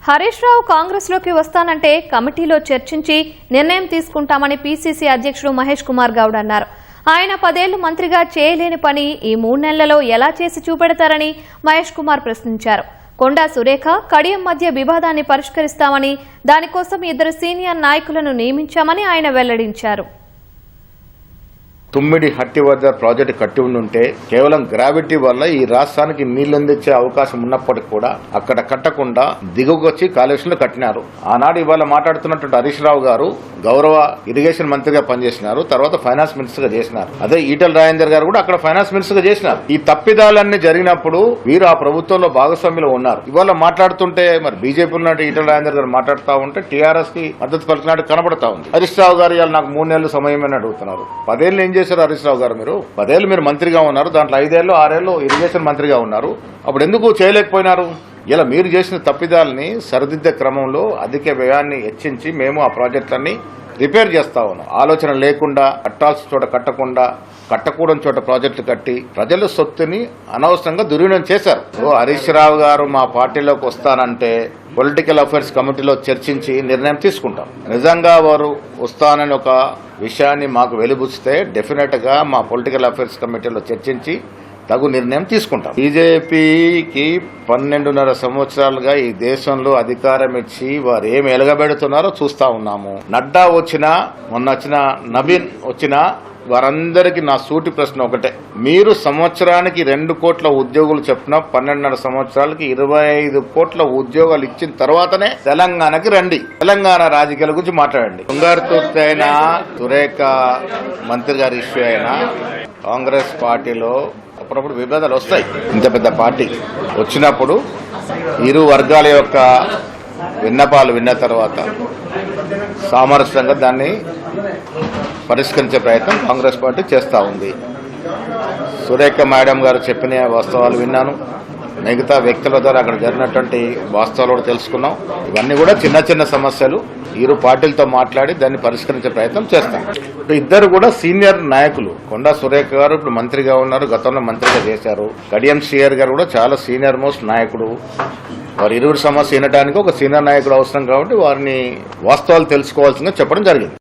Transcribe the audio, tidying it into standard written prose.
హరీష్ రావు కాంగ్రెస్ లోకి వస్తానంటే కమిటీలో చర్చించి నిర్ణయం తీసుకుంటామని పీసీసీ అధ్యక్షుడు మహేష్ కుమార్ గౌడ్ అన్నారు. ఆయన 10 ఏళ్లు మంత్రిగా చేయలేని పని ఈ 3 నెలల్లో ఎలా చేసి చూపెడతారని మహేష్ కుమార్ ప్రశ్నించారు. కొండా సురేఖ, కడియం మధ్య వివాదాన్ని పరిష్కరిస్తామని, దానికోసం 2 సీనియర్ నాయకులను నియమించామని ఆయన వెల్లడించారు. తుమ్మిడి హట్టి వద్ద ప్రాజెక్టు కట్టి ఉండుంటే కేవలం గ్రావిటీ వల్ల ఈ రాష్ట్రానికి నీళ్లు అందించే అవకాశం ఉన్నప్పటికీ కూడా అక్కడ కట్టకుండా దిగువచ్చి కాళేశ్వరంలో కట్టినారు. ఆనాడు ఇవాళ మాట్లాడుతున్నటువంటి హరీష్ రావు గారు గౌరవ ఇరిగేషన్ మంత్రిగా పనిచేసినారు, తర్వాత ఫైనాన్స్ మినిస్టర్ గా చేసినారు. అదే ఈటల రాజేందర్ గారు కూడా అక్కడ ఫైనాన్స్ మినిస్టర్ గా చేసినారు. ఈ తప్పిదాలన్నీ జరిగినప్పుడు వీరు ఆ ప్రభుత్వంలో భాగస్వామ్యంలో ఉన్నారు. ఇవాళ మాట్లాడుతుంటే మరి బీజేపీ ఉన్నట్టు ఈటల రాజేందర్ గారు మాట్లాడుతూ ఉంటే టీఆర్ఎస్ కి మద్దతు పలికినట్టు కనబడతా ఉంది. హరీష్ రావు గారు ఇవాళ నాకు 3 నెలలు సమయమని అడుగుతున్నారు. 10 ఏళ్ళు ఏం చేశారు హరీష్ రావు గారు? మీరు 10 ఏళ్ళు మీరు మంత్రిగా ఉన్నారు, దాంట్లో 5 ఏళ్ళు 6 ఏళ్ళు ఇరిగేషన్ మంత్రిగా ఉన్నారు. అప్పుడు ఎందుకు చేయలేకపోయినారు? ఇలా మీరు చేసిన తప్పిదాలని సరిదిద్దే క్రమంలో అధిక వ్యయాన్ని హెచ్చించి మేము ఆ ప్రాజెక్టులన్నీ రిపేర్ చేస్తా ఉన్నాం. ఆలోచన లేకుండా, కట్టాల్సిన చోట కట్టకుండా, కట్టకూడని చోట ప్రాజెక్టులు కట్టి ప్రజల సొత్తుని అనవసరంగా దుర్వినియోగం చేశారు. హరీష్ రావు గారు మా పార్టీలోకి వస్తానంటే పొలిటికల్ అఫైర్స్ కమిటీలో చర్చించి నిర్ణయం తీసుకుంటాం. నిజంగా వారు వస్తానని ఒక విషయాన్ని మాకు వెలుబుచ్చితే డెఫినెట్ గా మా పొలిటికల్ అఫైర్స్ కమిటీలో చర్చించి తగు నిర్ణయం తీసుకుంటాం. బీజేపీకి 12.5 సంవత్సరాలుగా ఈ దేశంలో అధికారం ఇచ్చి వారు ఏమి ఎలగబెడుతున్నారో చూస్తా ఉన్నాము. నడ్డా వచ్చినా, మొన్న వచ్చిన నవీన్ వచ్చినా వారందరికీ నా సూటి ప్రశ్న ఒకటే, మీరు సంవత్సరానికి 2 కోట్ల ఉద్యోగులు చెప్పిన 12.5 సంవత్సరాలకి 25 కోట్ల ఉద్యోగాలు ఇచ్చిన తర్వాతనే తెలంగాణకి రండి, తెలంగాణ రాజకీయాల గురించి మాట్లాడండి. బంగారుతూర్తి అయినా, సురేఖ మంత్రి గారి ఇష్యూ అయినా కాంగ్రెస్ పార్టీలో అప్పుడప్పుడు విభేదాలు వస్తాయి. ఇంత పెద్ద పార్టీ వచ్చినప్పుడు ఇరు వర్గాల యొక్క విన్నపాలు విన్న తర్వాత సామరస్యంగా దాన్ని పరిష్కరించే ప్రయత్నం కాంగ్రెస్ పార్టీ చేస్తూ ఉంది. సురేఖ మేడం గారు చెప్పిన వాస్తవాలు విన్నాను, మిగతా వ్యక్తుల ద్వారా అక్కడ జరిగినటువంటి వాస్తవాలు కూడా తెలుసుకున్నాం. ఇవన్నీ కూడా చిన్న చిన్న సమస్యలు, ఇరు పార్టీలతో మాట్లాడి దాన్ని పరిష్కరించే ప్రయత్నం చేస్తాం. ఇప్పుడు ఇద్దరు కూడా సీనియర్ నాయకులు. కొండా సురేఖ గారు ఇప్పుడు మంత్రిగా ఉన్నారు, గతంలో మంత్రిగా చేశారు. కడియం శ్రీహరి గారు కూడా చాలా సీనియర్ మోస్ట్ నాయకుడు. వారి ఇరువురు సమస్య వినడానికి ఒక సీనియర్ నాయకుడు అవసరం కాబట్టి వారిని వాస్తవాలు తెలుసుకోవాల్సిందిగా చెప్పడం జరిగింది.